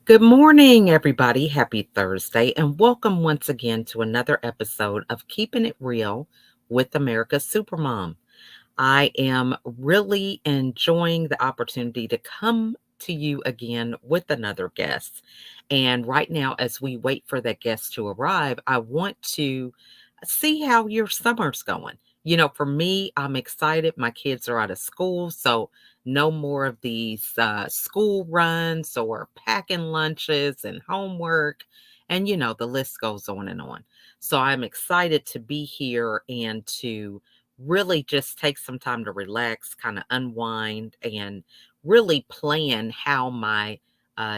Good morning, everybody. Happy Thursday, and welcome once again to another episode of Keeping It Real with America's Supermom. I am really enjoying the opportunity to come to you again with another guest. And right now, as we wait for that guest to arrive, I want to see how your summer's going. For me, I'm excited. My kids are out of school, so no more of these school runs or packing lunches and homework. And, the list goes on and on. So I'm excited to be here and to really just take some time to relax, kind of unwind, and really plan how my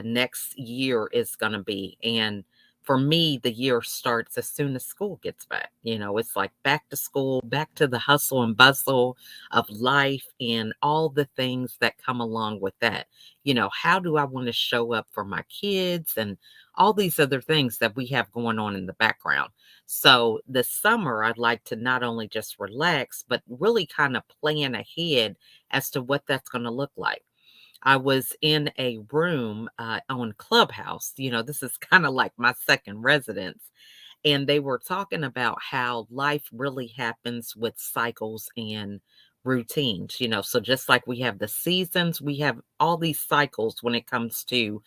next year is going to be. And for me, the year starts as soon as school gets back. It's like back to school, back to the hustle and bustle of life and all the things that come along with that. How do I want to show up for my kids and all these other things that we have going on in the background? So this summer, I'd like to not only just relax, but really kind of plan ahead as to what that's going to look like. I was in a room on Clubhouse. This is kind of like my second residence. And they were talking about how life really happens with cycles and routines. So just like we have the seasons, we have all these cycles when it comes to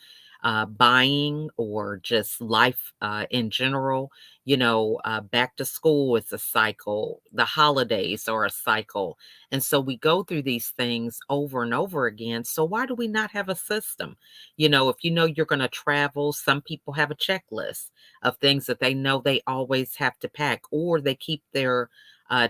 buying or just life in general. Back to school is a cycle, the holidays are a cycle. And so we go through these things over and over again. So why do we not have a system? If you know you're going to travel, some people have a checklist of things that they know they always have to pack, or they keep their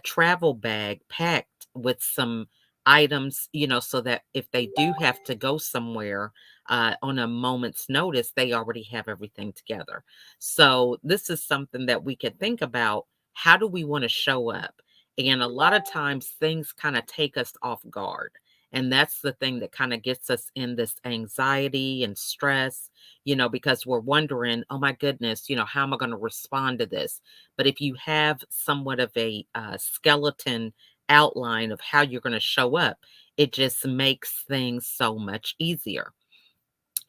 travel bag packed with some items, so that if they do have to go somewhere on a moment's notice, they already have everything together. So this is something that we can think about. How do we want to show up? And a lot of times things kind of take us off guard. And that's the thing that kind of gets us in this anxiety and stress, because we're wondering, oh my goodness, how am I going to respond to this? But if you have somewhat of a skeleton outline of how you're going to show up, it just makes things so much easier.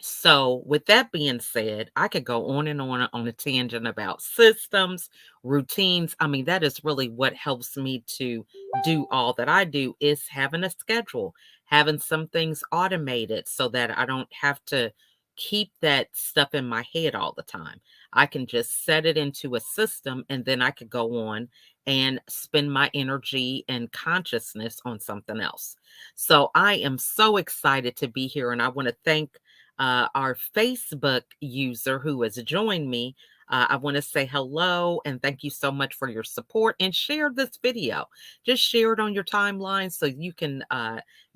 So, with that being said, I could go on and on a tangent about systems, routines. I mean, that is really what helps me to do all that I do is having a schedule, having some things automated so that I don't have to keep that stuff in my head all the time. I can just set it into a system and then I could go on and spend my energy and consciousness on something else. So, I am so excited to be here and I want to thank our Facebook user who has joined me. I want to say hello and thank you so much for your support and share this video. Just share it on your timeline so you can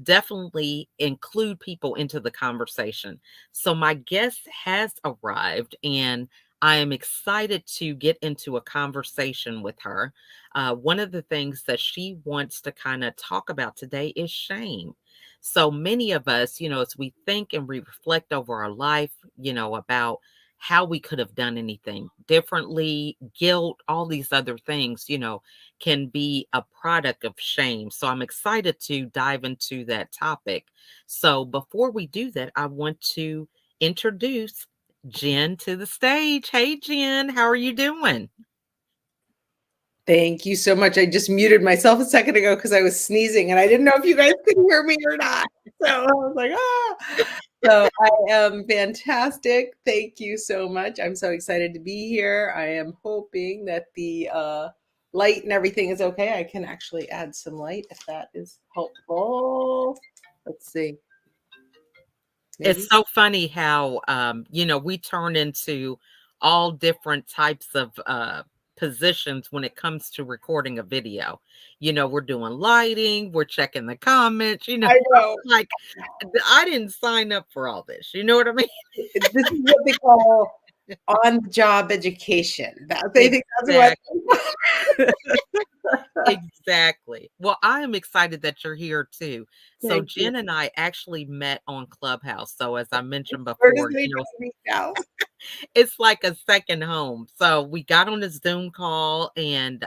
definitely include people into the conversation. So, my guest has arrived and I am excited to get into a conversation with her. One of the things that she wants to kind of talk about today is shame. So many of us, as we think and we reflect over our life, about how we could have done anything differently, guilt, all these other things, can be a product of shame. So I'm excited to dive into that topic. So before we do that, I want to introduce Jen to the stage. Hey, Jen, how are you doing? Thank you so much. I just muted myself a second ago because I was sneezing and I didn't know if you guys could hear me or not. So I was like, ah. So I am fantastic. Thank you so much. I'm so excited to be here. I am hoping that the light and everything is okay. I can actually add some light if that is helpful. Let's see. It's Maybe. so funny how, we turn into all different types of positions when it comes to recording a video. We're doing lighting, we're checking the comments, I know. like I didn't sign up for all this. You know what I mean? This is what they call on-the-job education. I think that's what. Exactly. Exactly. Well, I am excited that you're here too. So Thank you. Jen and I actually met on Clubhouse. So as I mentioned Where does before, anybody meet now? it's like a second home. So we got on a Zoom call and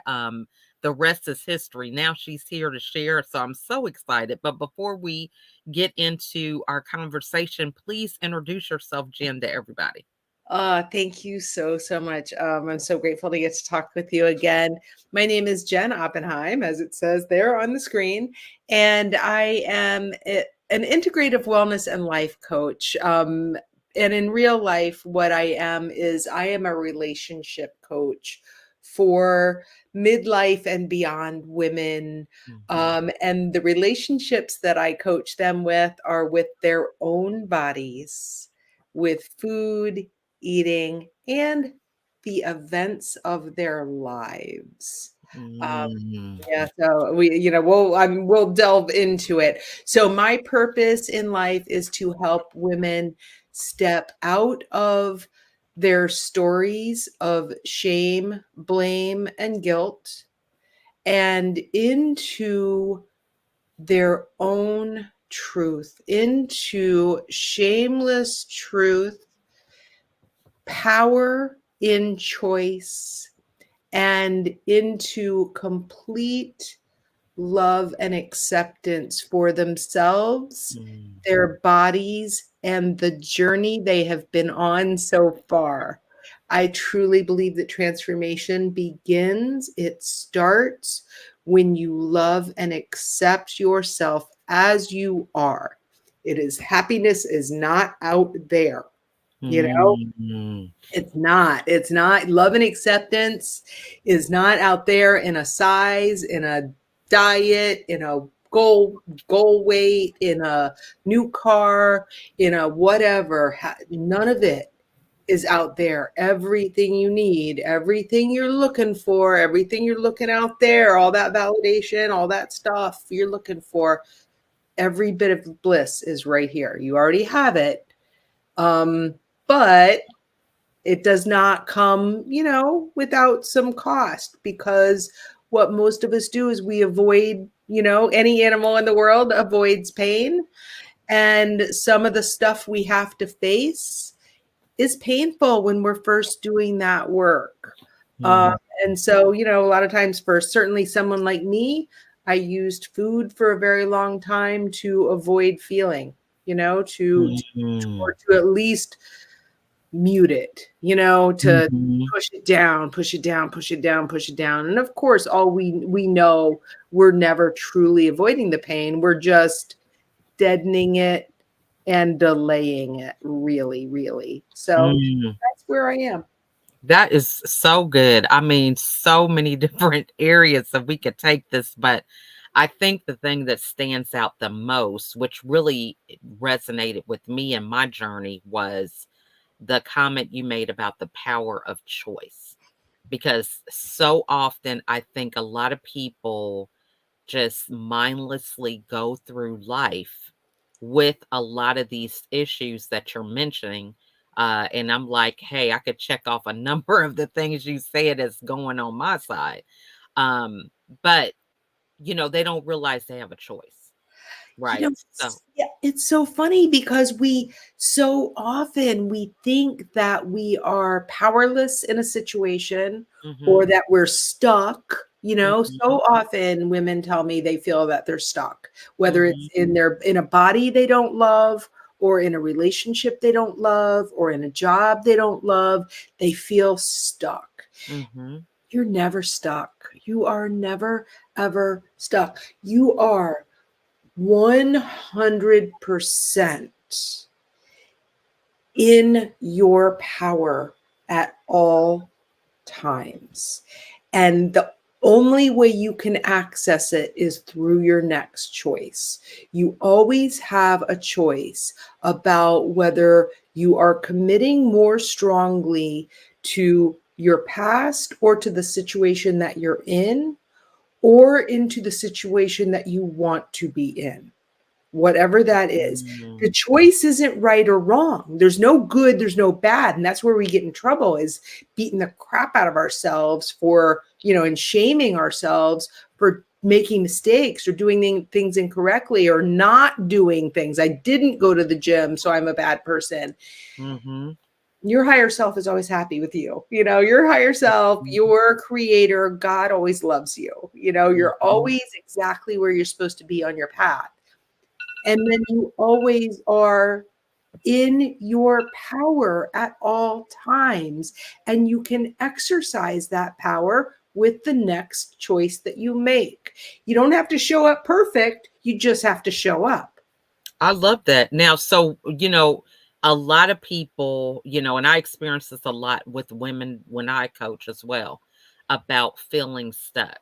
the rest is history. Now she's here to share. So I'm so excited. But before we, get into our conversation, please introduce yourself, Jen, to everybody. Thank you so much. I'm so grateful to get to talk with you again. My name is Jen Oppenheim, as it says there on the screen, and I am an integrative wellness and life coach. And in real life, what I am is I am a relationship coach for midlife and beyond women. Mhm. And the relationships that I coach them with are with their own bodies, with food, eating, and the events of their lives. Um, Mm. yeah, so we'll delve into it. So my purpose in life is to help women step out of their stories of shame, blame, and guilt and into their own truth, into shameless truth, power in choice, and into complete love and acceptance for themselves, Mm. their bodies, and the journey they have been on so far. I truly believe that transformation begins, it starts when you love and accept yourself as you are. It is happiness is not out there, you know? Mm. It's not. It's not. Love and acceptance is not out there in a size, in a diet, in a goal weight, in a new car, in a whatever. None of it is out there. Everything you need, everything you're looking for, everything you're looking out there, all that validation, all that stuff you're looking for, every bit of bliss is right here. You already have it. But it does not come, without some cost, because what most of us do is we avoid, any animal in the world avoids pain. And some of the stuff we have to face is painful when we're first doing that work. Uh, Mm. and so, a lot of times for certainly someone like me, I used food for a very long time to avoid feeling, or Mm. to at least mute it, to Mhm. push it down, push it down, push it down, push it down. And of course, all we know, we're never truly avoiding the pain. We're just deadening it and delaying it really, really. So Mm. that's where I am. That is so good. I mean, so many different areas that we could take this, but I think the thing that stands out the most, which really resonated with me in my journey, was the comment you made about the power of choice. Because so often I think a lot of people just mindlessly go through life with a lot of these issues that you're mentioning. And I'm like, hey, I could check off a number of the things you said is going on my side. But, they don't realize they have a choice. Right. So, Yeah, it's so funny because we so often we think that we are powerless in a situation or hmm that we're stuck. hmm So often women tell me they feel that they're stuck, whether hmm it's in a body they don't love, or in a relationship they don't love, or in a job they don't love. They feel stuck. hmm You're never stuck. You are never ever stuck. You are 100% in your power at all times. And the only way you can access it is through your next choice. You always have a choice about whether you are committing more strongly to your past or to the situation that you're in, or into the situation that you want to be in, whatever that is. The choice isn't right or wrong. There's no good, there's no bad. And that's where we get in trouble, is beating the crap out of ourselves for, and shaming ourselves for making mistakes or doing things incorrectly or not doing things. I didn't go to the gym, so I'm a bad person. hmm Your higher self is always happy with you. Your higher self, your creator, God always loves you. You're hmm always exactly where you're supposed to be on your path. And then you always are in your power at all times. And you can exercise that power with the next choice that you make. You don't have to show up perfect, you just have to show up. I love that. Now, so, a lot of people, and I experience this a lot with women when I coach as well about feeling stuck.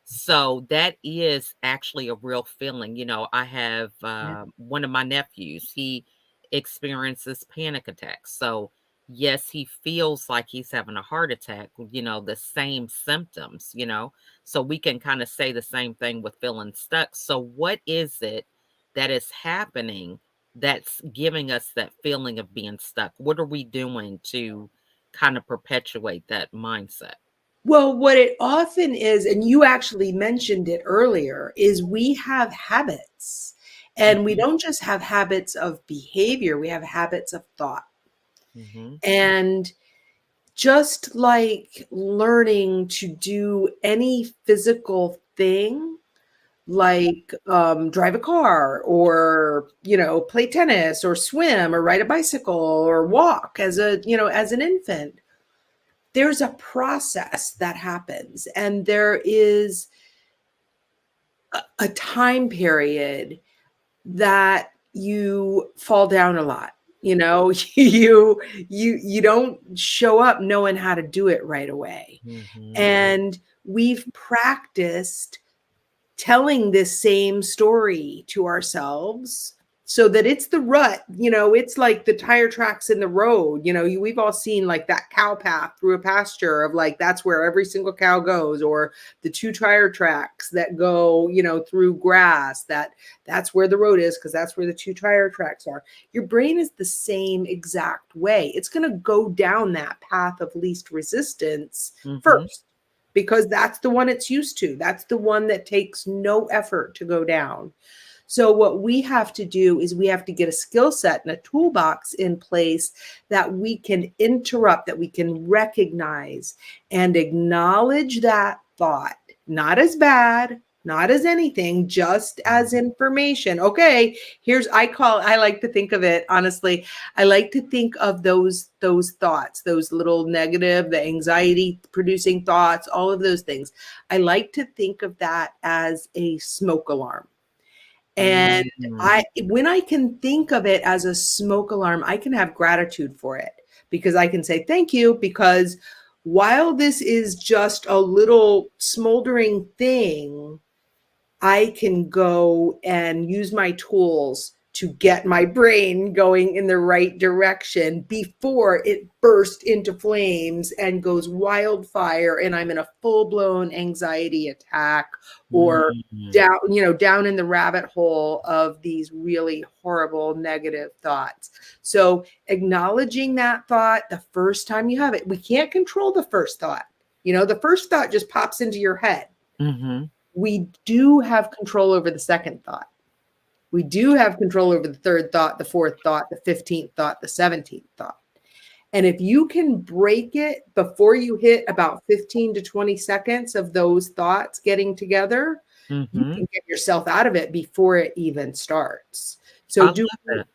So that is actually a real feeling. I have Yeah. one of my nephews, he experiences panic attacks. So, yes, he feels like he's having a heart attack, the same symptoms. So we can kind of say the same thing with feeling stuck. So, what is it that is happening that's giving us that feeling of being stuck? What are we doing to kind of perpetuate that mindset? Well, what it often is, and you actually mentioned it earlier, is we have habits. And we Mhm, don't just have habits of behavior, we have habits of thought. mhm, And just like learning to do any physical thing, like drive a car or play tennis or swim or ride a bicycle or walk as an infant, there's a process that happens, and there is a time period that you fall down a lot. You don't show up knowing how to do it right away. mhm, And we've practiced telling this same story to ourselves so that it's the rut. It's like the tire tracks in the road. We've all seen like that cow path through a pasture of like that's where every single cow goes, or the two tire tracks that go through grass, that's where the road is because that's where the two tire tracks are. Your brain is the same exact way. It's going to go down that path of least resistance mhm, first because that's the one it's used to. That's the one that takes no effort to go down. So, what we have to do is we have to get a skill set and a toolbox in place that we can interrupt, that we can recognize and acknowledge that thought, not as bad, not as anything, just mhm, as information. Okay, I like to think of it honestly. I like to think of those thoughts, those little negative, the anxiety producing thoughts, all of those things. I like to think of that as a smoke alarm. And mhm, I when I can think of it as a smoke alarm, I can have gratitude for it because I can say thank you because while this is just a little smoldering thing, I can go and use my tools to get my brain going in the right direction before it bursts into flames and goes wildfire and I'm in a full-blown anxiety attack or mhm, down in the rabbit hole of these really horrible negative thoughts. So acknowledging that thought the first time you have it, we can't control the first thought. The first thought just pops into your head. mhm, We do have control over the second thought. We do have control over the third thought, the fourth thought, the 15th thought, the 17th thought. And if you can break it before you hit about 15 to 20 seconds of those thoughts getting together, you mhm. can get yourself out of it before it even starts. So I do love that.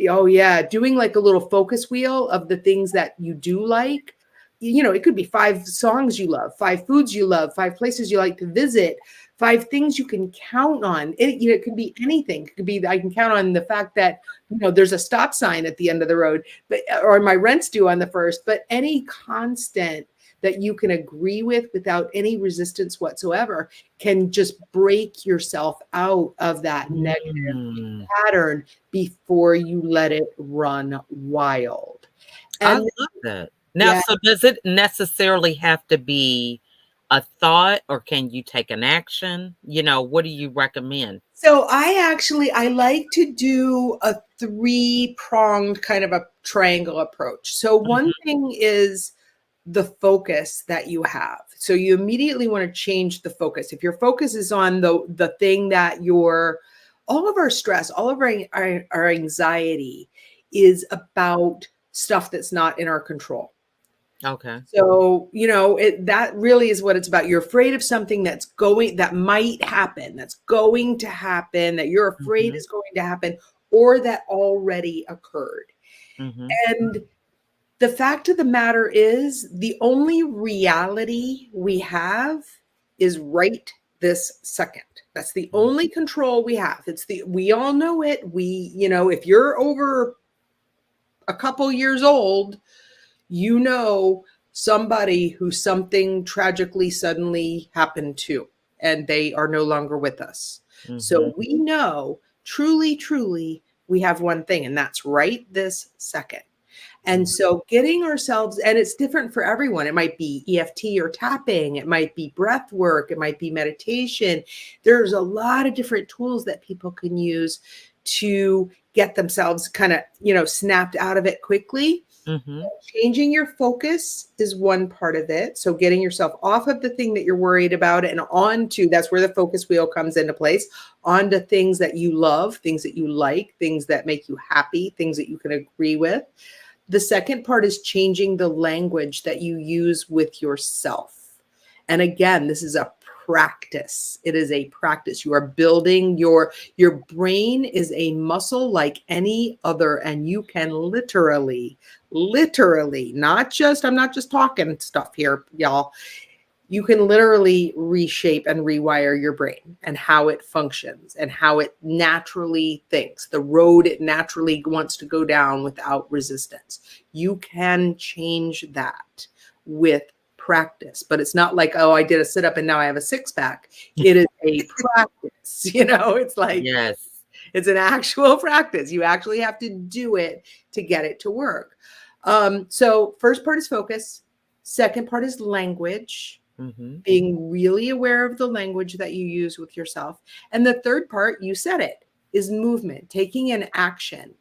oh yeah, doing like a little focus wheel of the things that you do like. It could be 5 songs you love, 5 foods you love, 5 places you like to visit, 5 things you can count on. It could be anything. It could be I can count on the fact that there's a stop sign at the end of the road, but or my rent's due on the first. But any constant that you can agree with without any resistance whatsoever can just break yourself out of that negative Mm. pattern before you let it run wild. I And love that. Now, yeah, so does it necessarily have to be a thought, or can you take an action? What do you recommend? so I like to do a three-pronged kind of a triangle approach. So one Mhm, thing is the focus that you have. So you immediately want to change the focus. If your focus is on the thing that your all of our stress, all of our anxiety is about stuff that's not in our control. Okay. So, that really is what it's about. You're afraid of something that might happen, that's going to happen, that you're afraid Mhm. is going to happen, or that already occurred. Mhm. And the fact of the matter is, the only reality we have is right this second. That's the Mm. only control we have. We all know it. If you're over a couple years old, you know somebody who something tragically suddenly happened to, and they are no longer with us. Mhm. So we know truly, truly, we have one thing, and that's right this second. And Mm. so getting ourselves, and it's different for everyone. It might be EFT or tapping, it might be breath work, it might be meditation. There's a lot of different tools that people can use to get themselves kind of, snapped out of it quickly. Mhm. Changing your focus is one part of it. So getting yourself off of the thing that you're worried about and onto, that's where the focus wheel comes into place, onto things that you love, things that you like, things that make you happy, things that you can agree with. The second part is changing the language that you use with yourself. And again, this is a practice. It is a practice. You are building your brain is a muscle like any other, and you can literally, not just, I'm not just talking stuff here, y'all. You can literally reshape and rewire your brain and how it functions and how it naturally thinks, the road it naturally wants to go down without resistance. You can change that with practice, but it's not like, oh, I did a sit up and now I have a six pack. It is a practice, it's like, Yes. it's an actual practice. You actually have to do it to get it to work. So first part is focus. Second part is language, Mhm. being really aware of the language that you use with yourself. And the third part, you said it, is movement, taking an action.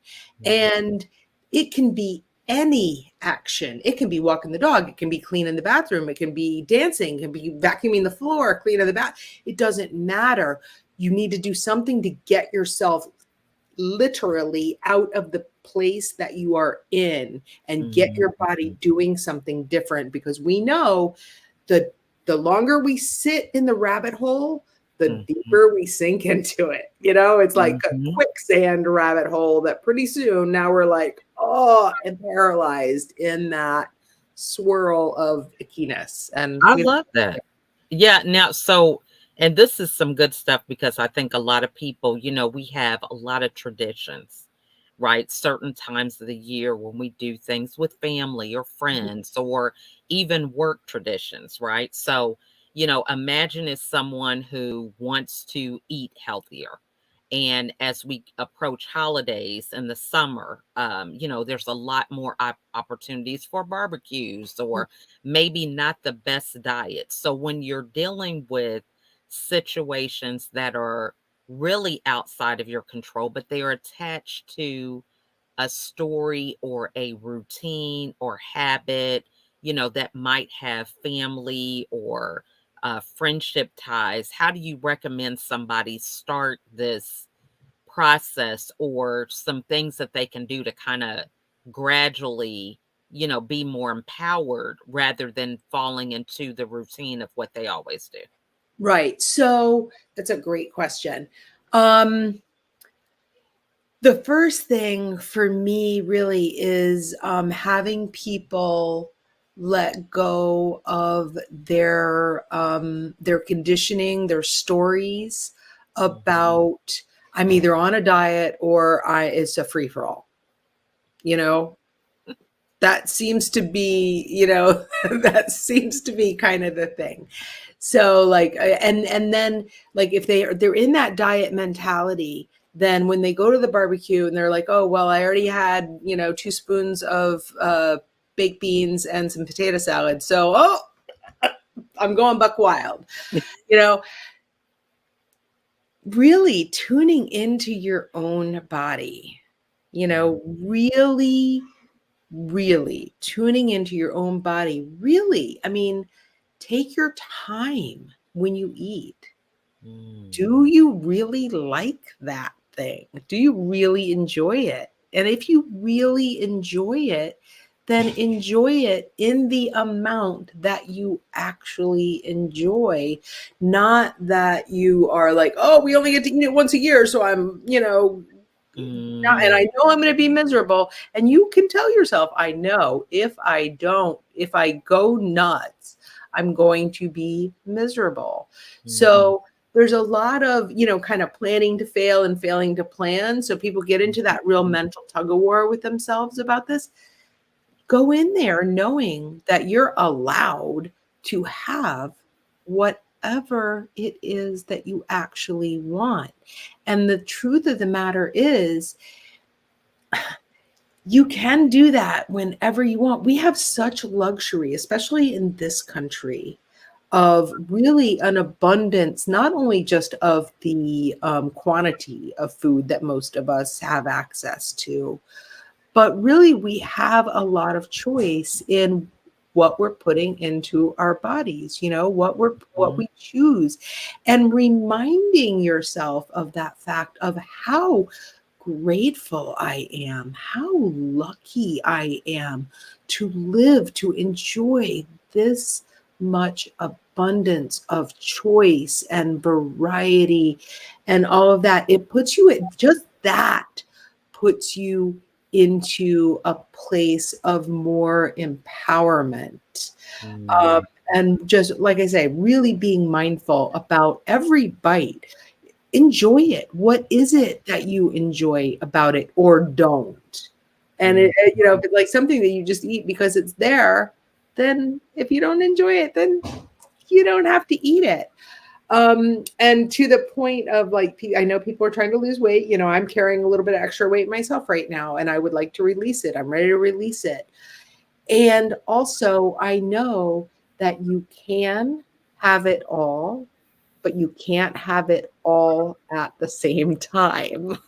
Mhm. And it can be any action. It can be walking the dog, it can be cleaning the bathroom, it can be dancing, it can be vacuuming the floor, cleaning the bath. It doesn't matter. You need to do something to get yourself literally out of the place that you are in and get Mhm. your body doing something different, because we know the the longer we sit in the rabbit hole, the Mhm. deeper we sink into it. It's like a Mhm. quicksand rabbit hole that pretty soon now we're like, oh, and paralyzed in that swirl of ickiness. And I we love that. Yeah, now and this is some good stuff because I think a lot of people, we have a lot of traditions, right? Certain times of the year when we do things with family or friends or even work traditions, right? So, imagine as someone who wants to eat healthier. And as we approach holidays in the summer, there's a lot more opportunities for barbecues or maybe not the best diet. So when you're dealing with situations that are really outside of your control, but they are attached to a story or a routine or habit, that might have family or friendship ties, how do you recommend somebody start this process or some things that they can do to kind of gradually, be more empowered rather than falling into the routine of what they always do? Right. So that's a great question. Um, the first thing for me really is having people let go of their conditioning, their stories Mhm. about, I'm either on a diet or it's a free for all. You know, that seems to be, that seems to be kind of the thing. So like, and then like if they're in that diet mentality, then when they go to the barbecue and they're like, oh well, I already had 2 spoons of baked beans and some potato salad, so I'm going buck wild. You know, really tuning into your own body. Really, really tuning into your own body. Really, I mean, take your time when you eat. Mm. Do you really like that thing? Do you really enjoy it? And if you really enjoy it, then enjoy it in the amount that you actually enjoy. Not that you are like, oh, we only get to eat it once a year, so I'm, and I Mm, know I'm going to be miserable. And you can tell yourself, I know if I go nuts, I'm going to be miserable. mhm, So there's a lot of, kind of planning to fail and failing to plan. So people get into that real mhm, mental tug of war with themselves about this. Go in there knowing that you're allowed to have whatever it is that you actually want. And the truth of the matter is, you can do that whenever you want. We have such luxury, especially in this country, of really an abundance, not only just of the quantity of food that most of us have access to, but really we have a lot of choice in what we're putting into our bodies, what mhm, we choose, and reminding yourself of that fact of how grateful I am, how lucky I am to live, to enjoy this much abundance of choice and variety and all of that. It puts you at just that, puts you into a place of more empowerment. Um, mm, and just like I say, really being mindful about every bite. Enjoy it. What is it that you enjoy about it or don't? And mhm, if it's like something that you just eat because it's there, then if you don't enjoy it, then you don't have to eat it. And to the point of like, I know people are trying to lose weight. I'm carrying a little bit of extra weight myself right now, and I would like to release it. I'm ready to release it. And also, I know that you can have it all, but you can't have it all at the same time.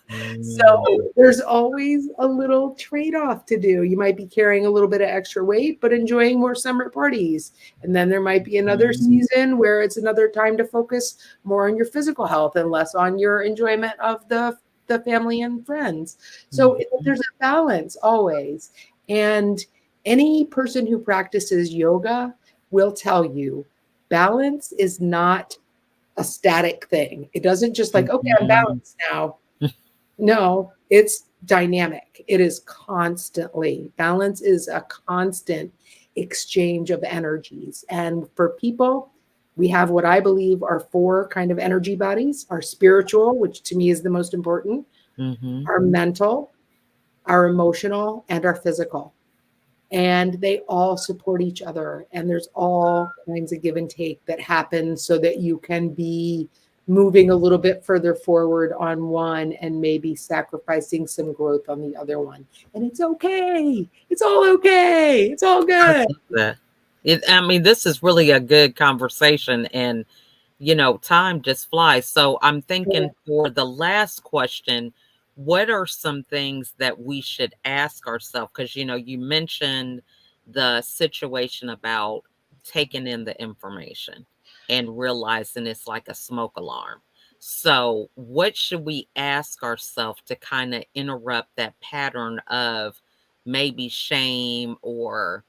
So mm, there's always a little trade-off to do. You might be carrying a little bit of extra weight, but enjoying more summer parties. And then there might be another mhm, season where it's another time to focus more on your physical health and less on your enjoyment of the family and friends. So mhm, there's a balance always. And any person who practices yoga will tell you balance is not a static thing. It doesn't just like, okay, I'm mhm, balanced now. No, it's dynamic. It is constantly. Balance is a constant exchange of energies. And for people, we have what I believe are four kind of energy bodies: our spiritual, which to me is the most important, mhm, our mental, our emotional, and our physical. And they all support each other. And there's all kinds of give and take that happens so that you can be moving a little bit further forward on one and maybe sacrificing some growth on the other one. And it's okay. It's all okay. It's all I good. love that. I mean, this is really a good conversation, and time just flies. So I'm Yeah. thinking for the last question, what are some things that we should ask ourselves? Because, you mentioned the situation about taking in the information and realizing it's like a smoke alarm. So, what should we ask ourselves to kind of interrupt that pattern of maybe shame or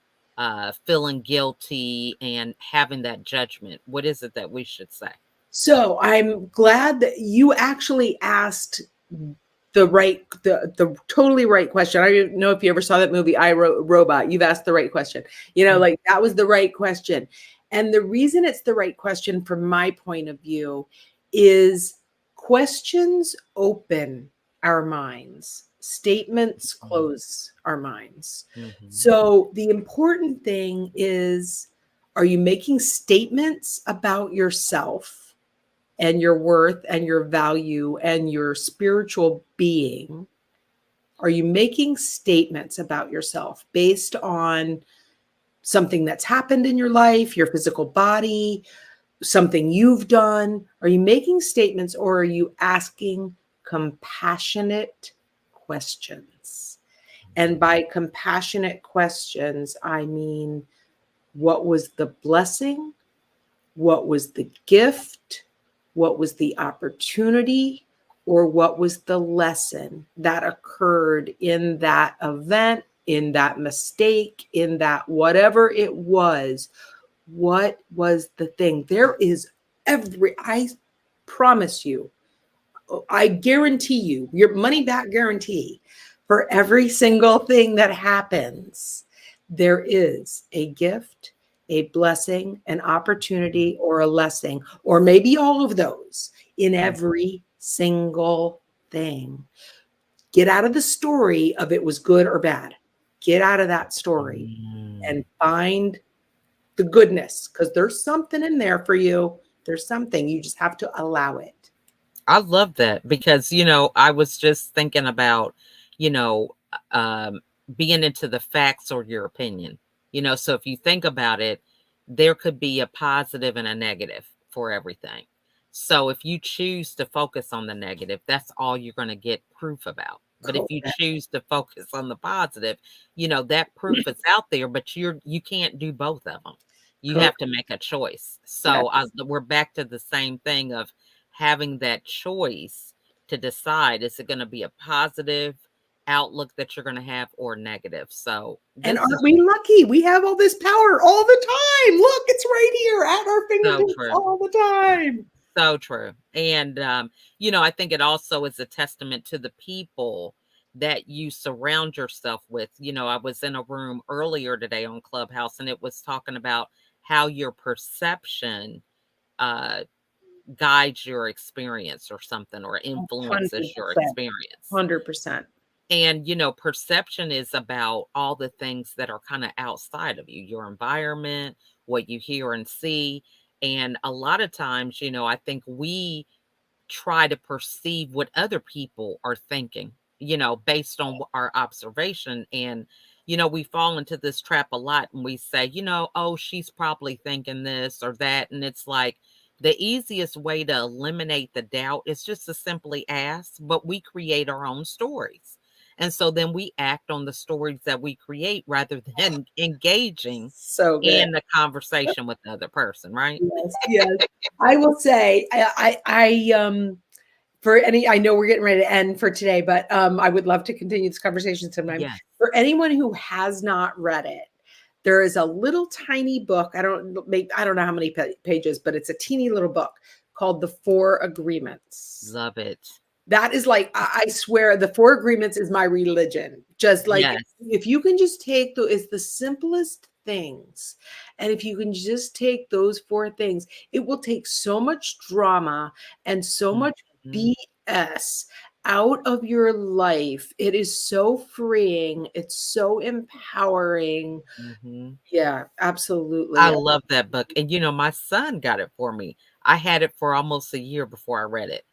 feeling guilty and having that judgment? What is it that we should say? So I'm glad that you actually asked the totally right question. I don't know if you ever saw that movie I Robot. You've asked the right question. Mm, Like that was the right question. And the reason it's the right question from my point of view is questions open our minds. Statements mhm, close our minds. mhm, So the important thing is, are you making statements about yourself and your worth and your value and your spiritual being? Are you making statements about yourself based on something that's happened in your life, your physical body, something you've done? Are you making statements, or are you asking compassionate questions? And by compassionate questions, I mean, what was the blessing? What was the gift? What was the opportunity? Or what was the lesson that occurred in that event, in that mistake, in that whatever it was. What was the thing? There is I promise you, I guarantee you, your money back guarantee for every single thing that happens, there is a gift, a blessing, an opportunity, or a lesson, or maybe all of those in every single thing. Get out of the story of it was good or bad. Get out of that story Mm. and find the goodness, because there's something in there for you. There's something. You just have to allow it. I love that because, I was just thinking about, you know, um, being into the facts or your opinion. So if you think about it, there could be a positive and a negative for everything. So if you choose to focus on the negative, that's all you're going to get proof about. But if you Correct. choose to focus on the positive, that proof is out there, but you can't do both of them. You Correct. have to make a choice. So Yes. we're back to the same thing of having that choice to decide, is it going to be a positive outlook that you're going to have or negative. So And this aren't is we lucky? We have all this power all the time. Look, it's right here at our so fingertips true. all the time. So true. And I think it also is a testament to the people that you surround yourself with. I was in a room earlier today on Clubhouse, and it was talking about how your perception uh guides your experience or something, or influences your 100%. experience. 100%. And, perception is about all the things that are kind of outside of you, your environment, what you hear and see. And a lot of times, I think we try to perceive what other people are thinking, based on our observation. And, we fall into this trap a lot and we say, oh, she's probably thinking this or that. And it's like the easiest way to eliminate the doubt is just to simply ask, but we create our own stories. And so then we act on the stories that we create rather than engaging So good. in the conversation with the other person, right? Yes, yes. I will say, for any, I know we're getting ready to end for today, but I would love to continue this conversation sometime. Yes. For anyone who has not read it, there is a little tiny book. I don't know how many pages, but it's a teeny little book called The Four Agreements. Love it. That is like, I swear, the Four Agreements is my religion. Just like, Yes. if you can just take it's the simplest things. And if you can just take those four things, it will take so much drama and so much Mhm, BS out of your life. It is so freeing. It's so empowering. mhm. Yeah, I absolutely. love that book, and, my son got it for me. I had it for almost a year before I read it,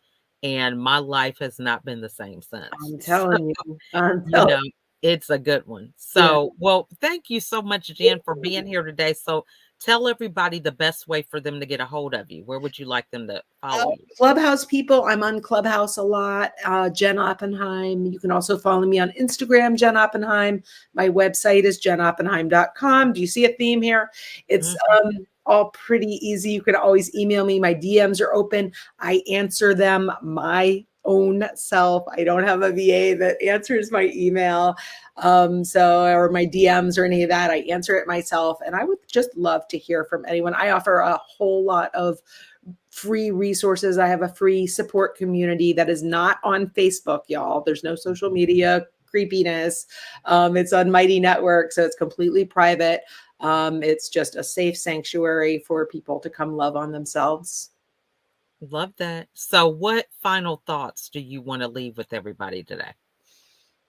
and my life has not been the same since. I'm So, telling you. I'm you telling know, it's a good one. you. So, well, thank you so much, Jen, for being here today. So, tell everybody the best way for them to get a hold of you. Where would you like them to follow you? Clubhouse people, I'm on Clubhouse a lot. Jen Oppenheim. You can also follow me on Instagram, Jen Oppenheim. My website is jenoppenheim.com. Do you see a theme here? It's Mhm. all pretty easy. You can always email me. My DMs are open. I answer them my own self. I don't have a VA that answers my email. Or my DMs or any of that. I answer it myself. And I would just love to hear from anyone. I offer a whole lot of free resources. I have a free support community that is not on Facebook, y'all. There's no social media creepiness. It's on Mighty Network, so it's completely private. It's just a safe sanctuary for people to come love on themselves. Love that. So, what final thoughts do you want to leave with everybody today?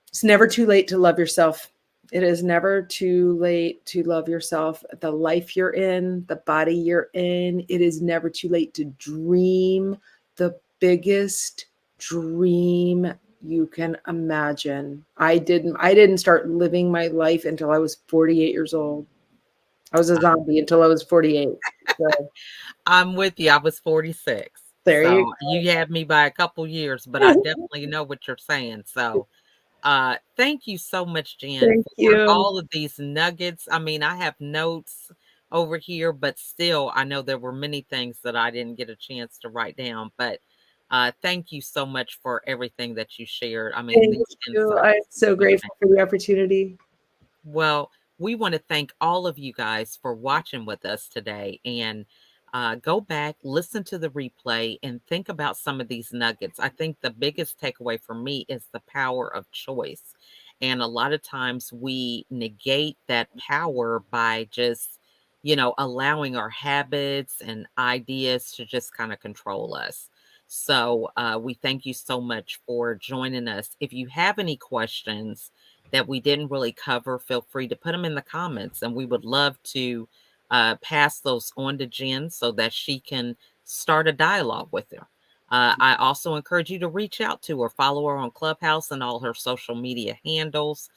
It's never too late to love yourself. It is never too late to love yourself. The life you're in, the body you're in, it is never too late to dream the biggest dream you can imagine. I didn't start living my life until I was 48 years old. I was a zombie until I was 48. So I'm with you. I was 46. there you So you had me by a couple years, but I go. definitely know what you're saying. So thank you so much, Jen, Thank for you. all of these nuggets. I mean, I have notes over here, but still, I know there were many things that I didn't get a chance to write down. But thank you so much for everything that you shared. I mean, Thank these you. I'm insights so have been grateful for the opportunity. Well, we want to thank all of you guys for watching with us today and go back, listen to the replay, and think about some of these nuggets. I think the biggest takeaway for me is the power of choice. And a lot of times we negate that power by just, allowing our habits and ideas to just kind of control us. So we thank you so much for joining us. If you have any questions, that we didn't really cover, feel free to put them in the comments. And we would love to pass those on to Jen so that she can start a dialogue with her. I also encourage you to reach out to her, follow her on Clubhouse and all her social media handles,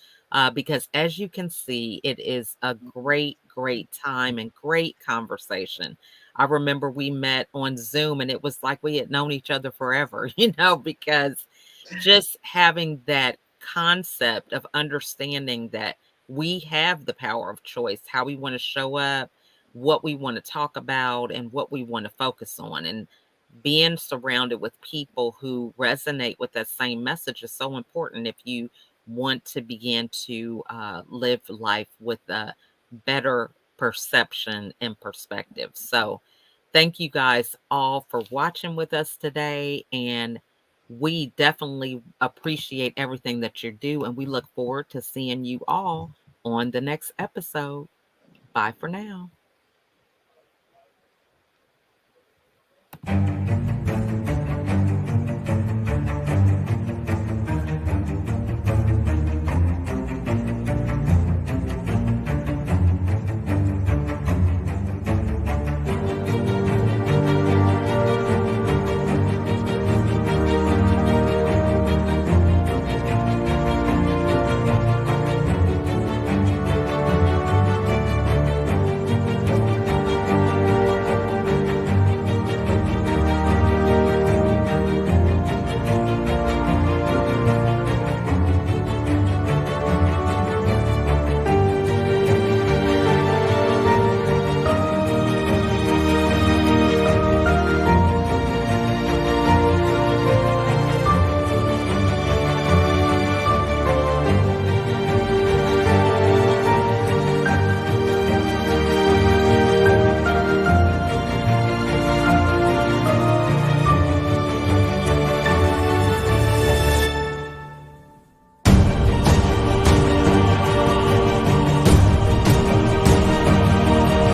because as you can see, it is a great, great time and great conversation. I remember we met on Zoom and it was like we had known each other forever, because just having that concept of understanding that we have the power of choice, how we want to show up, what we want to talk about, and what we want to focus on. And being surrounded with people who resonate with that same message is so important if you want to begin to live life with a better perception and perspective. So, thank you guys all for watching with us today. And we definitely appreciate everything that you do. And we look forward to seeing you all on the next episode. Bye for now.